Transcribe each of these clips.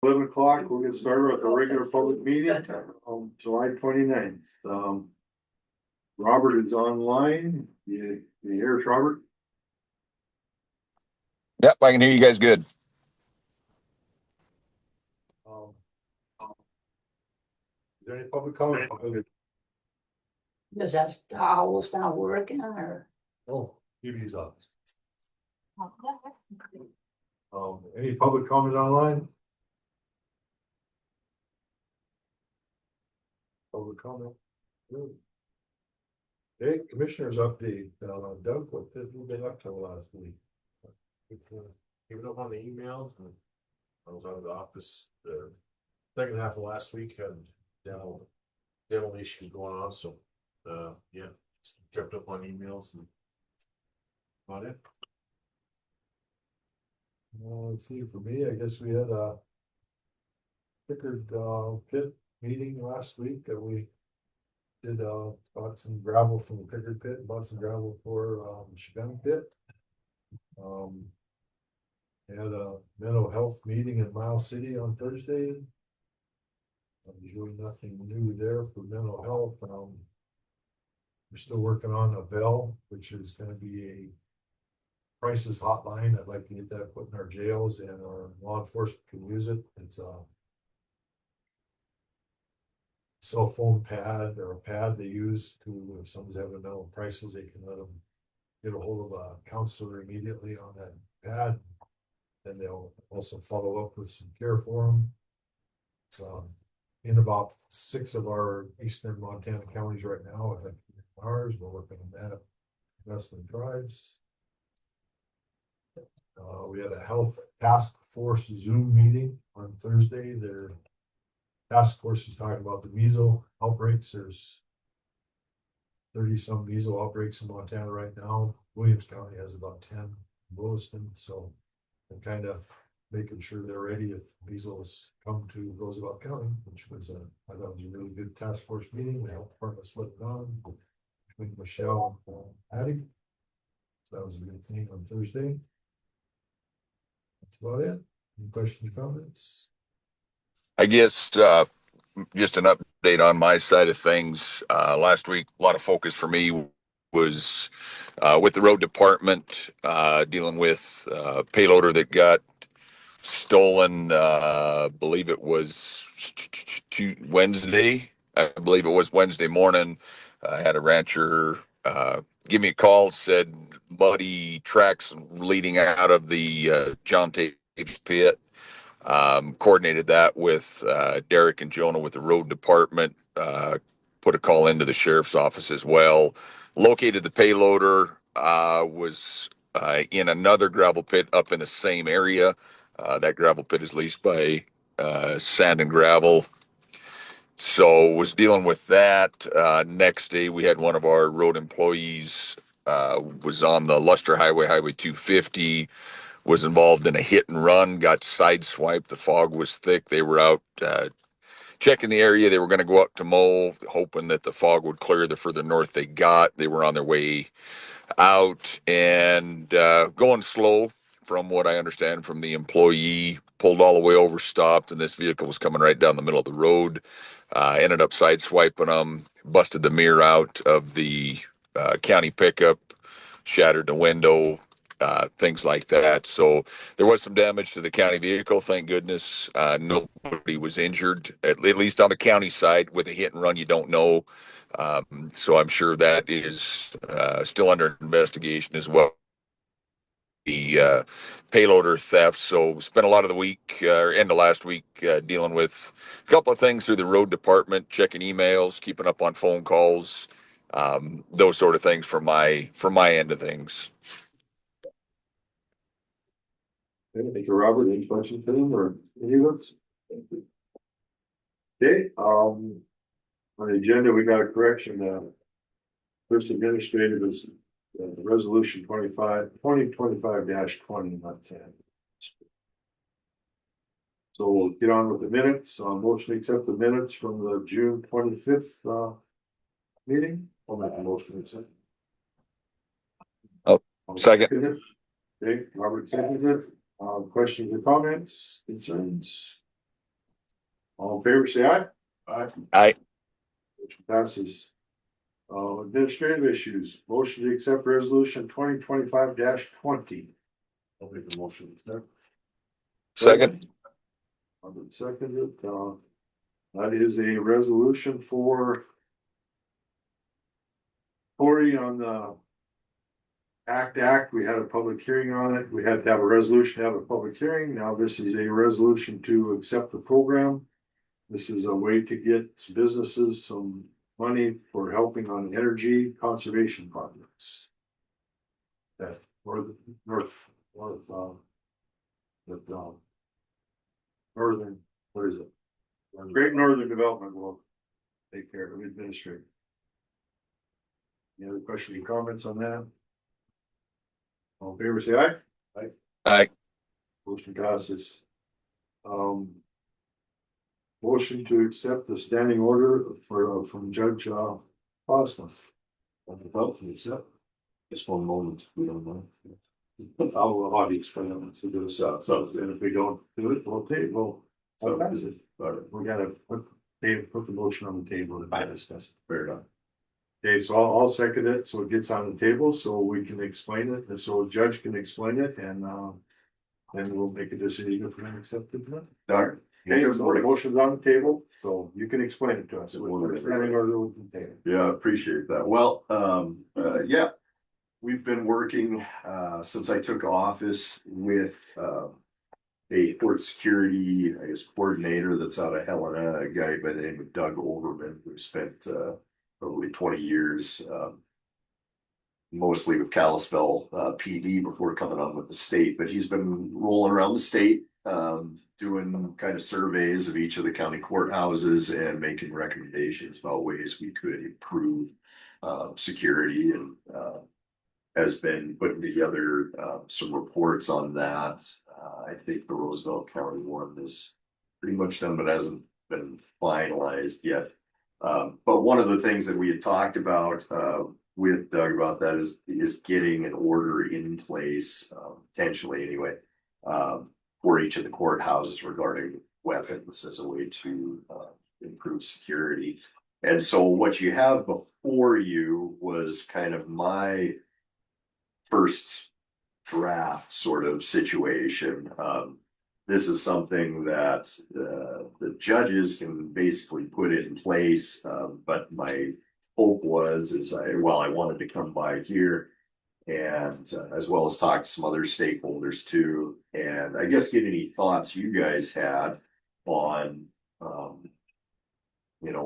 11 o'clock, we'll get started with the regular public meeting on July 29th. Robert is online. You hear us, Robert? Yep, I can hear you guys good. Is there any public comment? Does that owl stop working or? Oh, UV's off. Any public comment online? Public comment? Good. Okay, commissioners update, Doug, what have you been up to last week? Keeping up on the emails, and I was out of the office the second half of last week, had dental issues going on, so yeah, just kept up on emails and about it. Let's see, for me, I guess we had a Pickard pit meeting last week that we did bought some gravel from the Pickard pit, bought some gravel for Chagrin pit. Had a mental health meeting in Miles City on Thursday. There's really nothing new there for mental health. We're still working on a bell, which is going to be a crisis hotline. I'd like to get that put in our jails and our law enforcement can use it. It's a cell phone pad or a pad they use to, if someone's having a mental crisis, they can let them get a hold of a counselor immediately on that pad. And they'll also follow up with some care for them. So in about 6 of our eastern Montana counties right now, I think ours, we're working on that. Western tribes. We had a health task force Zoom meeting on Thursday. Their task force is talking about the measles outbreaks. There's 30 some measles outbreaks in Montana right now. Williams County has about 10 in Williston, so they're kind of making sure they're ready if measles come to Roosevelt County, which was I thought was a really good task force meeting. The health department put it on between Michelle and Patty. So that was a good thing on Thursday. That's about it. Any questions, comments? I guess just an update on my side of things. Last week, a lot of focus for me was with the road department, dealing with a payloader that got stolen. Believe it was Wednesday. I believe it was Wednesday morning. I had a rancher give me a call, said muddy tracks leading out of the John Tate pit. Coordinated that with Derek and Jonah with the road department, put a call into the sheriff's office as well. Located the payloader, was in another gravel pit up in the same area. That gravel pit is leased by Sand and Gravel. So was dealing with that. Next day, we had one of our road employees was on the Luster Highway, Highway 250, was involved in a hit and run, got sideswiped. The fog was thick. They were out checking the area. They were going to go up to mow, hoping that the fog would clear the further north they got. They were on their way out and going slow, from what I understand from the employee. Pulled all the way over, stopped, and this vehicle was coming right down the middle of the road. Ended up sideswiping them, busted the mirror out of the county pickup, shattered the window, things like that. So there was some damage to the county vehicle. Thank goodness nobody was injured, at least on the county side. With a hit and run, you don't know. So I'm sure that is still under investigation as well. The payloader theft. So spent a lot of the week or end of last week dealing with a couple of things through the road department, checking emails, keeping up on phone calls, those sort of things from my end of things. Thank you, Robert. Any questions for him or any of us? Okay, on the agenda, we got a correction. First administrative is resolution 2025-20, not 10. So we'll get on with the minutes. Motion to accept the minutes from the June 25th meeting. I'll make a motion to accept. Second. Okay, Robert seconded it. Questions or comments, concerns? All in favor, say aye. Aye. Motion passes. Administrative issues, motion to accept resolution 2025-20. I'll make the motion. Second. I've been seconded, that is a resolution for Cory on the Act, we had a public hearing on it, we had to have a resolution to have a public hearing, now this is a resolution to accept the program. This is a way to get businesses some money for helping on energy conservation projects. That northern, what is it? Great Northern Development will take care of administrative. Any other questions or comments on that? All in favor, say aye. Aye. Motion passes. Motion to accept the standing order for, from Judge, Boston. Just one moment, we don't know. I'll explain it to do this, and if we don't do it, we'll pass it. But we gotta put the motion on the table and discuss it. Fair enough. Okay, so I'll second it, so it gets on the table, so we can explain it, and so a judge can explain it, and, then we'll make a decision if we accept it or not. Darn. Okay, so the motion's on the table, so you can explain it to us. Standing order will contain it. Yeah, I appreciate that. Well, yeah. We've been working, since I took office with, a port security, I guess, coordinator that's out of Helena, a guy by the name of Doug Overman, who spent, probably 20 years, mostly with Kalispell, PD before coming on with the state, but he's been rolling around the state, doing kind of surveys of each of the county courthouses and making recommendations about ways we could improve, security and, has been putting together some reports on that. I think the Roosevelt County one is pretty much done, but hasn't been finalized yet. But one of the things that we had talked about with Doug about that is getting an order in place, potentially anyway, for each of the courthouses regarding weapons as a way to improve security. And so what you have before you was kind of my first draft sort of situation. This is something that the judges can basically put in place, but my hope was I wanted to come by here and as well as talk to some other stakeholders too, and I guess get any thoughts you guys had on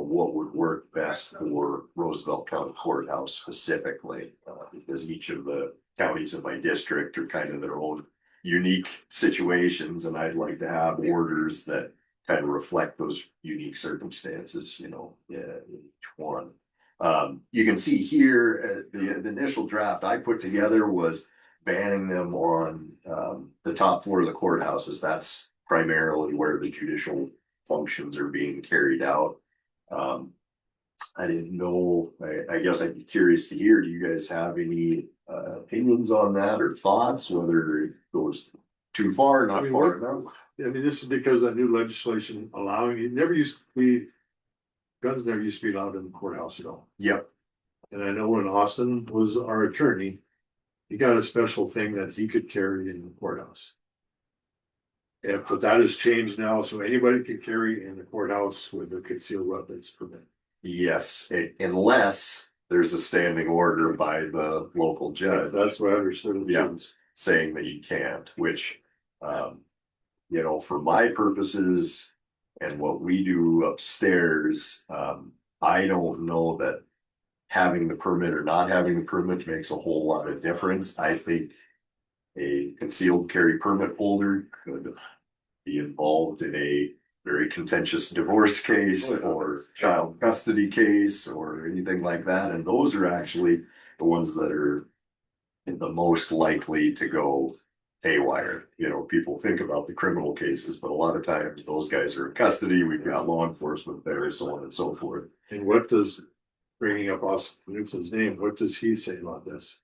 what would work best for Roosevelt County Courthouse specifically, because each of the counties in my district are kind of their own unique situations, and I'd like to have orders that kind of reflect those unique circumstances, in each one. You can see here, the initial draft I put together was banning them on the top floor of the courthouses. That's primarily where the judicial functions are being carried out. I didn't know, I guess I'd be curious to hear, do you guys have any opinions on that or thoughts, whether it goes too far, not far enough? I mean, this is because that new legislation allowing, it never used to be, guns never used to be allowed in the courthouse at all. Yep. And I know when Austin was our attorney, he got a special thing that he could carry in the courthouse. Yeah, but that has changed now, so anybody can carry in the courthouse with a concealed weapons permit. Yes, unless there's a standing order by the local judge. That's what I understood. It Yeah. means. Saying that you can't, which, for my purposes and what we do upstairs, I don't know that having the permit or not having the permit makes a whole lot of difference. I think a concealed carry permit holder could be involved in a very contentious divorce case or child custody case or anything like that. And those are actually the ones that are the most likely to go haywire. People think about the criminal cases, but a lot of times those guys are in custody. We've got law enforcement there, so on and so forth. And what does, bringing up Austin Newson's name, what does he say about this?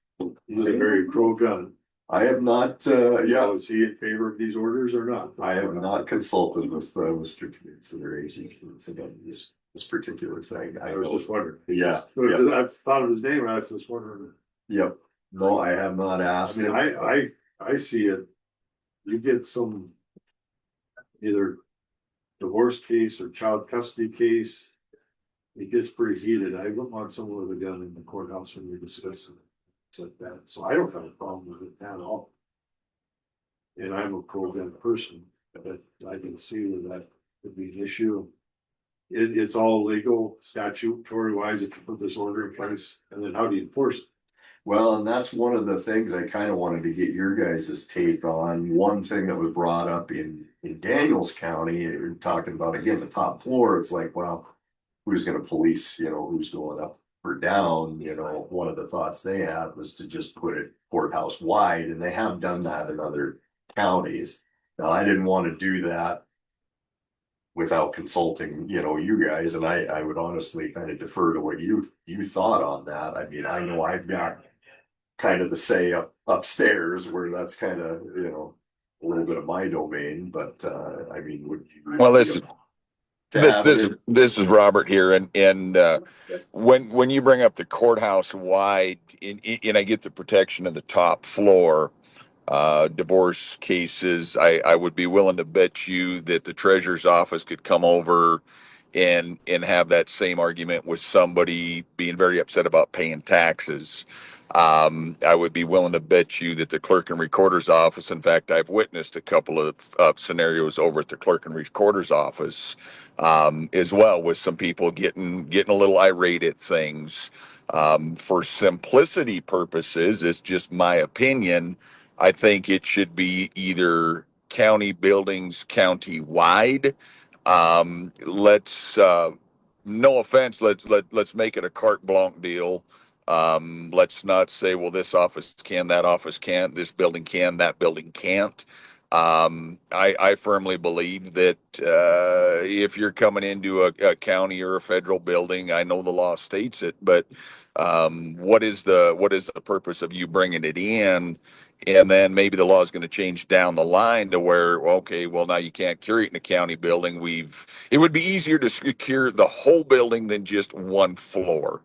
He's a very pro gun. I have not, yeah, Is he in favor of these orders or not? I have not consulted with Mr. Knudsen or Agent Knudsen on this particular thing. I was just wondering. Yeah, I've thought of his name, and I was just wondering. Yep. No, I have not I asked. mean, him. I see it. You get some either divorce case or child custody case. It gets pretty heated. I wouldn't want someone with a gun in the courthouse when you're discussing it like that. So I don't have a problem with it at all. And I'm a pro-gun person, but I can see where that could be an issue. It's all legal statutory wise if you put this order in place, and then how do you enforce it? Well, and that's one of the things I kind of wanted to get your guys' take on. One thing that was brought up in Daniels County, you're talking about again, the top floor, it's like, well, who's gonna police, who's going up or down, one of the thoughts they had was to just put it courthouse wide, and they have done that in other counties. Now, I didn't want to do that without consulting, you guys, and I would honestly kind of defer to what you thought on that. I mean, I know I've got kind of the say upstairs where that's kind of, a little bit of my domain, but I mean, would you? Well, To have it- this is Robert here, and when you bring up the courthouse wide, and I get the protection of the top floor, divorce cases, I would be willing to bet you that the treasurer's office could come over and have that same argument with somebody being very upset about paying taxes. I would be willing to bet you that the clerk and recorder's office, in fact, I've witnessed a couple of scenarios over at the clerk and recorder's office, as well, with some people getting a little irate at things. For simplicity purposes, it's just my opinion. I think it should be either county buildings county wide. No offense, let's make it a carte blanche deal. Let's not say, well, this office can, that office can't, this building can, that building can't. I firmly believe that if you're coming into a county or a federal building, I know the law states it, but what is the purpose of you bringing it in? And then maybe the law is going to change down the line to where, okay, well, now you can't curate in a county building. It would be easier to secure the whole building than just one floor.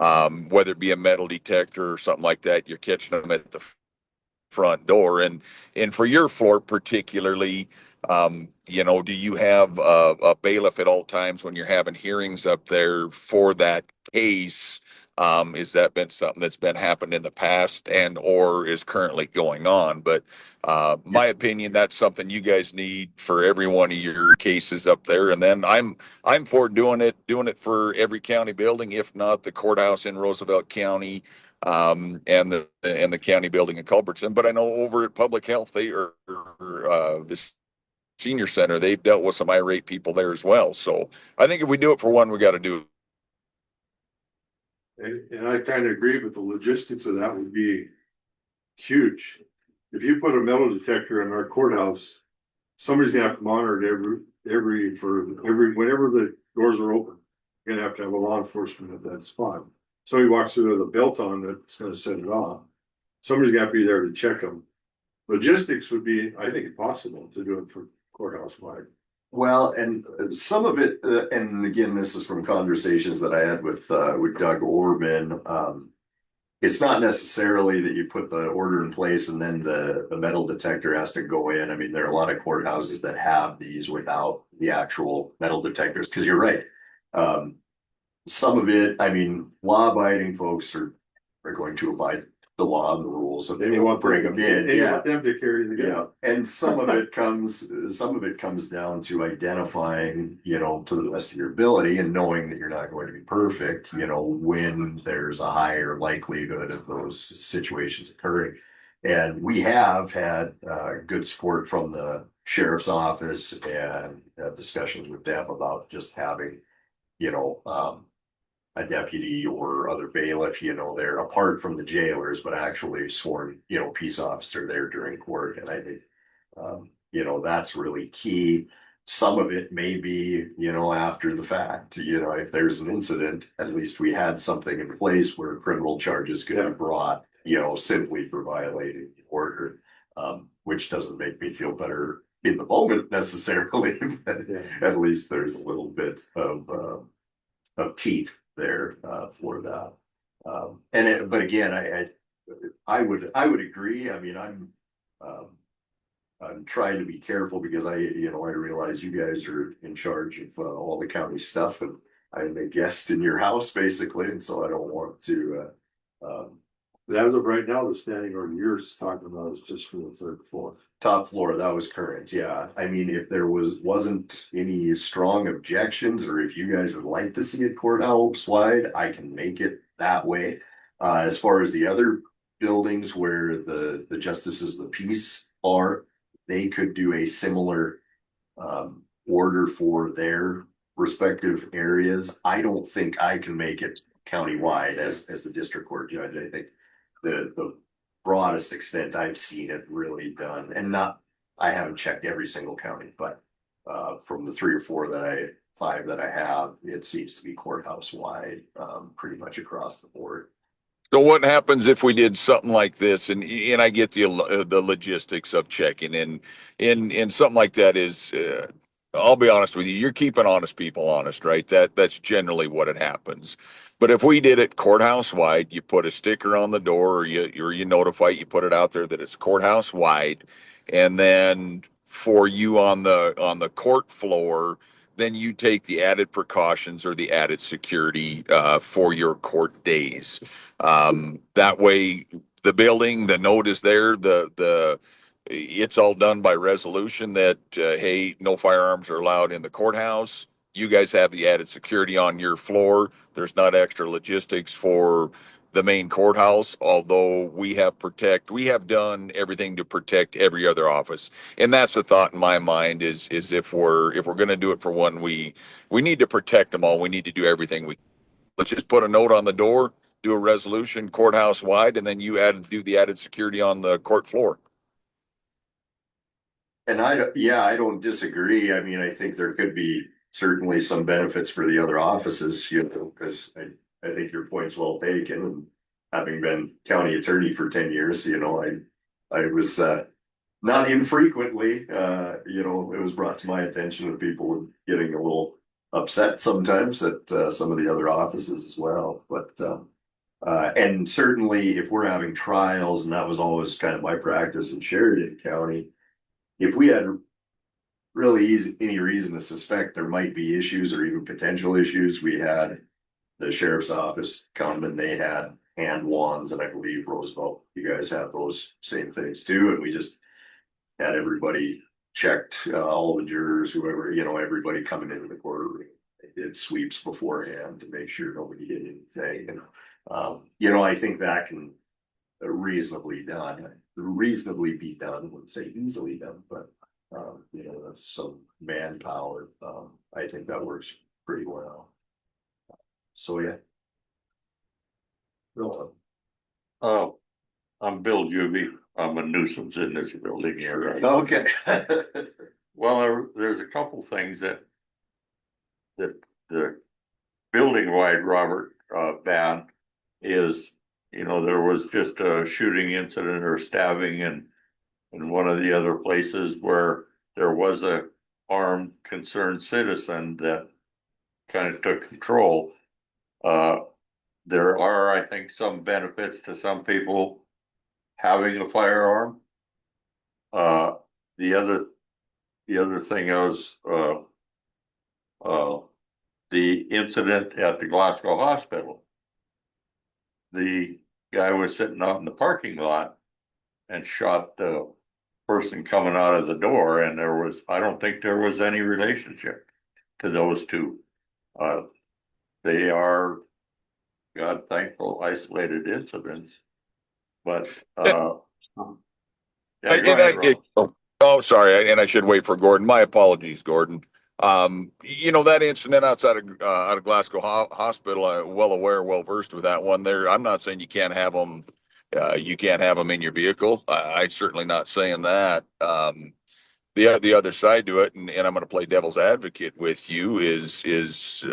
Whether it be a metal detector or something like that, you're catching them at the front door. And for your floor particularly, do you have a bailiff at all times when you're having hearings up there for that case? Is that been something that's been happened in the past and or is currently going on? But my opinion, that's something you guys need for every one of your cases up there. And then I'm for doing it for every county building, if not the courthouse in Roosevelt County, and the county building in Culbertson. But I know over at Public Health, the senior center, they've dealt with some irate people there as well. So I think if we do it for one, we got to do it. And I kind of agree, but the logistics of that would be huge. If you put a metal detector in our courthouse, somebody's gonna have to monitor it whenever the doors are open. You're gonna have a law enforcement at that spot. Somebody walks through with a belt on that's gonna set it off. Somebody's got to be there to check them. Logistics would be, I think, impossible to do it for courthouse wide. Well, and some of it, and again, this is from conversations that I had with Doug Orban. It's not necessarily that you put the order in place and then the metal detector has to go in. I mean, there are a lot of courthouses that have these without the actual metal detectors, because you're right. Some of it, I mean, law-abiding folks are going to abide the law and the rules, so they want to bring them in. They want them to carry the gun. Yeah, and some of it comes down to identifying, to the best of your ability and knowing that you're not going to be perfect, when there's a higher likelihood of those situations occurring. And we have had good support from the sheriff's office and discussions with them about just having, a deputy or other bailiff, they're apart from the jailers, but actually sworn, peace officer there during court. And I think, that's really key. Some of it may be, after the fact, if there's an incident, at least we had something in place where criminal charges could be brought, simply for violating quarter. Which doesn't make me feel better in the moment necessarily, but at least there's a little bit of teeth there, for that. But again, I would agree. I mean, I'm trying to be careful because I realize you guys are in charge of all the county stuff, and I'm a guest in your house basically, and so I don't want to. As of right now, the standing order you're talking about is just for the third floor. Top floor, that was current, yeah. I mean, if there wasn't any strong objections, or if you guys would like to see it courthouse wide, I can make it that way. As far as the other buildings where the justices of the peace are, they could do a similar order for their respective areas. I don't think I can make it countywide as the district court judge. I think the broadest extent I've seen it really done, and I haven't checked every single county, but from the 3 or 4 5 that I have, it seems to be courthouse wide, pretty much across the board. So what happens if we did something like this? And I get the logistics of checking, and something like that is, I'll be honest with you, you're keeping honest people honest, right? That's generally what it happens. But if we did it courthouse wide, you put a sticker on the door, or you notify, you put it out there that it's courthouse wide, and then for you on the court floor, then you take the added precautions or the added security for your court days. That way, the building, the note is there, it's all done by resolution that, hey, no firearms are allowed in the courthouse. You guys have the added security on your floor. There's not extra logistics for the main courthouse, although we have done everything to protect every other office. And that's the thought in my mind is if we're going to do it for one, we need to protect them all. We need to do everything let's just put a note on the door, do a resolution courthouse wide, and then do the added security on the court floor. And I don't disagree. I mean, I think there could be certainly some benefits for the other offices, because I think your point's well taken. And having been county attorney for 10 years, I was not infrequently, it was brought to my attention that people were getting a little upset sometimes at some of the other offices as well. But and certainly if we're having trials, and that was always kind of my practice in Sheridan County, if we had really any reason to suspect there might be issues or even potential issues, we had the sheriff's office come and they had hand wands, and I believe Roosevelt, you guys have those same things too, and we just had everybody checked, all the jurors, whoever, everybody coming into the courtroom. They did sweeps beforehand to make sure nobody did anything, and I think that can reasonably be done. Wouldn't say easily done, but some manpower. I think that works pretty well. So yeah. Oh, I'm Bill Juby. I'm a nuisance in this building here. Okay. Well, there's a couple things that the building-wide Robert ban is, there was just a shooting incident or stabbing in one of the other places where there was a armed concerned citizen that kind of took control. There are, I think, some benefits to some people having a firearm. The other thing was the incident at the Glasgow hospital. The guy was sitting out in the parking lot and shot the person coming out of the door, and I don't think there was any relationship to those two. They are, God thankful, isolated incidents, but sorry, and I should wait for Gordon. My apologies, Gordon. That incident outside of Glasgow Hospital, I'm well versed with that one. There, I'm not saying you can't have them. You can't have them in your vehicle. I'm certainly not saying that. the other side to it, and I'm going to play devil's advocate with you, is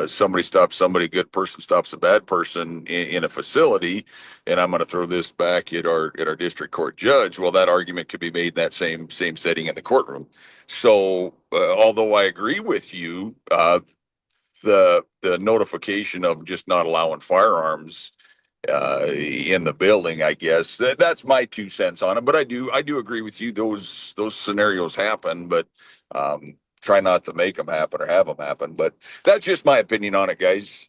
somebody stops somebody, a good person stops a bad person in a facility, and I'm going to throw this back at our district court judge. Well, that argument could be made in that same setting in the courtroom. So, although I agree with you, the notification of just not allowing firearms in the building, I guess that's my 2 cents on it. But I do agree with you. Those scenarios happen, but try not to make them happen or have them happen. But that's just my opinion on it, guys.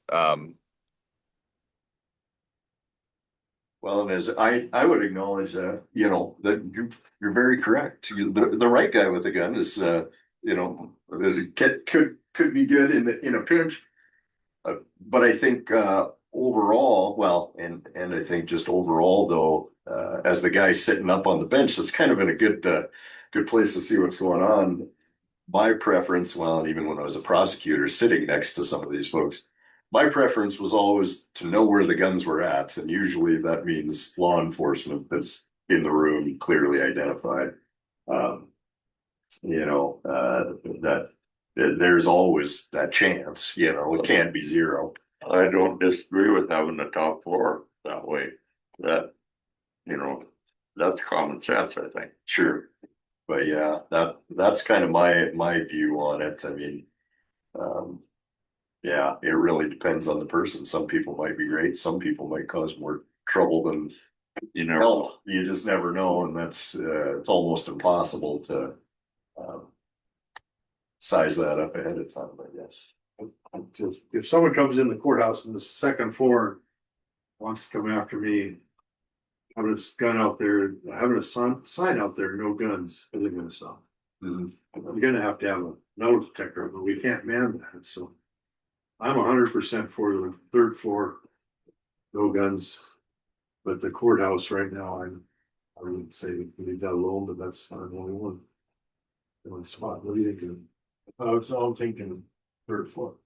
Well, and as I would acknowledge that, you know, that you're very correct. The right guy with the gun is, you know, could be good in a pinch. But I think overall, well, and I think just overall though, as the guy sitting up on the bench, that's kind of in a good place to see what's going on. My preference, well, and even when I was a prosecutor sitting next to some of these folks, my preference was always to know where the guns were at, and usually that means law enforcement that's in the room, clearly identified. You know, that there's always that chance, you know, it can't be zero. I don't disagree with having the top floor that way. That, you know, that's common sense, I think. Sure. But yeah, that's kind of my view on it. I mean, yeah, it really depends on the person. Some people might be great, some people might cause more trouble than You know, help. You just never know, and that's it's almost impossible to size that up ahead of time, I guess. If someone comes in the courthouse in the second floor, wants to come after me, having a gun out there, having a sign out there, no guns, isn't gonna stop. Mhm. I'm gonna have to have a metal detector, but we can't man that, so. I'm 100% for the third floor, no guns. But the courthouse right now, I would say leave that alone, but that's not the only one spot. What do you think? I'm thinking third floor.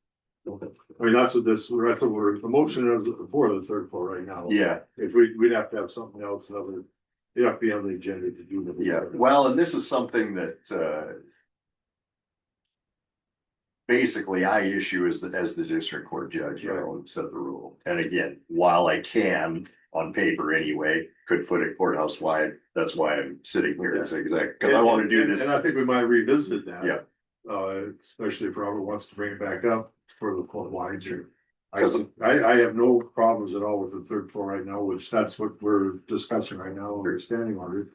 I mean, that's what we're, the motion is for the third floor right now. Yeah, If we'd have to have something else, it'd have to be on the agenda to do that. yeah. Well, and this is something that basically I issue as the district court judge, you know, and set the rule. And again, while I can on paper anyway, could put it courthouse wide. That's why I'm sitting here as exec, because I want to do this. And I think we might revisit that. Yeah. Especially if Robert wants to bring it back up for the court wide. Sure. I have no problems at all with the third floor right now, which that's what we're discussing right now, we're standing on it.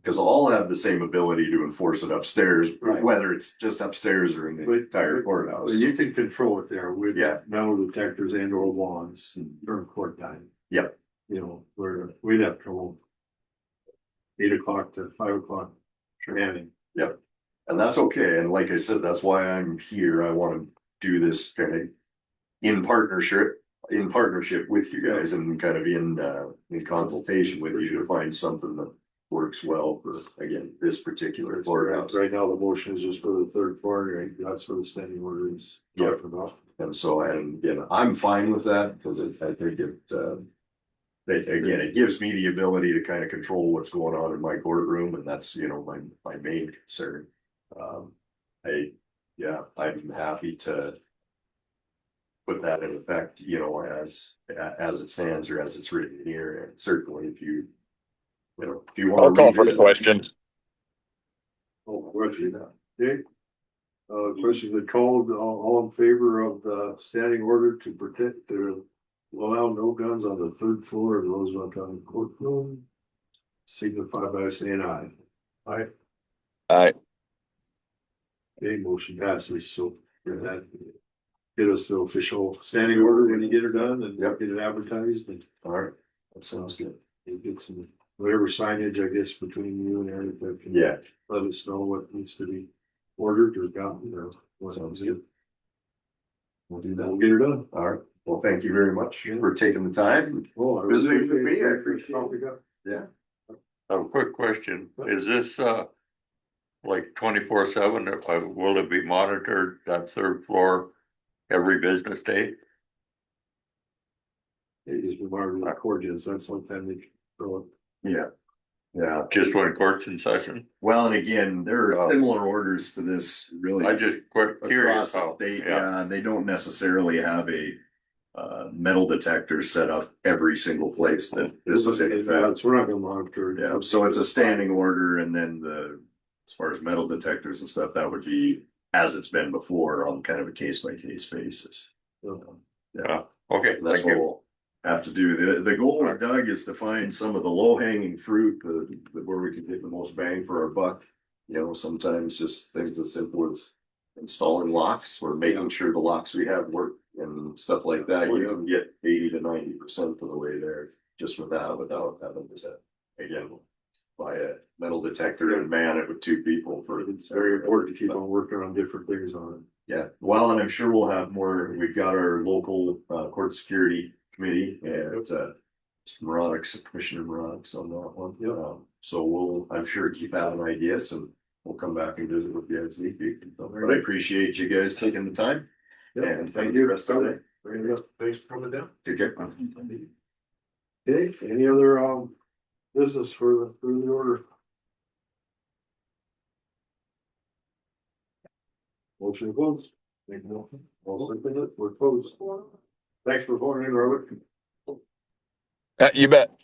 Because all have the same ability to enforce it upstairs, Right. whether it's just upstairs or in the entire courthouse. You can control it there with Yeah. metal detectors and or wands during court time. Yep. You know, where we'd have trouble 8 o'clock to 5 o'clock manning. Yep. And that's okay. And like I said, that's why I'm here. I want to do this kind of in partnership with you guys and kind of in consultation with you to find something that works well for, again, this particular courthouse. Right now, the motion is just for the third floor, and that's for the standing order is talking about. And so, and again, I'm fine with that because I think it gives me the ability to kind of control what's going on in my courtroom, and that's, you know, my main concern. I'm happy to put that in effect, you know, as it stands or as it's written here, and certainly if you want. I'll call for the question. Oh, Roger, okay. Question that called, all in favor of the standing order to protect, to allow no guns on the third floor of the Roosevelt County Courtroom? Signify by saying aye. Aye. Aye. Okay, motion passes, so that get us the official standing order when you get it done and get it advertised and. All right, that sounds good. You get some, whatever signage, I guess, between you and Eric, that can Yeah, let us know what needs to be ordered or gotten or what sounds good. good. We'll do We'll that. get her done. All right. Well, thank you very much for taking the time. Oh, I Visiting with me, I appreciate it. Yeah. a quick question, is this, like 24/7, will it be monitored, that third floor, every business day? It is remarkable, accordions, that's something they throw it. Yeah. Yeah, just when court's in session? well, and again, there are Oh. similar orders to this really. I just quite Across curious the how, state, yeah, yeah, they don't necessarily have a metal detector set up every single place that this is in effect. That's, we're not gonna monitor it. Yeah, so it's a standing order, and then as far as metal detectors and stuff, that would be as it's been before on kind of a case by case basis. yeah, okay, That's thank what you. we'll have to do. The goal with Doug is to find some of the low hanging fruit, where we can get the most bang for our buck. You know, sometimes just things as simple as installing locks or making sure the locks we have work and stuff like that. You can get 80 to 90% of the way there just with that, without having to, again, buy a metal detector and man it with two people for. It's very important to keep on working on different things on Yeah, well, and I'm sure we'll have more. We've got our local court security committee and Commissioner Moronic's on that one. Yep. So I'm sure keep having ideas and we'll come back and visit with you as need be. But I appreciate you guys taking the time. it. And thank you. Rest of the day. Very good. Thanks for coming down. Take care. Okay, any other business for the order? Motion closed. Make a motion. All second it, we're closed. Thanks for phoning in, Robert. You bet.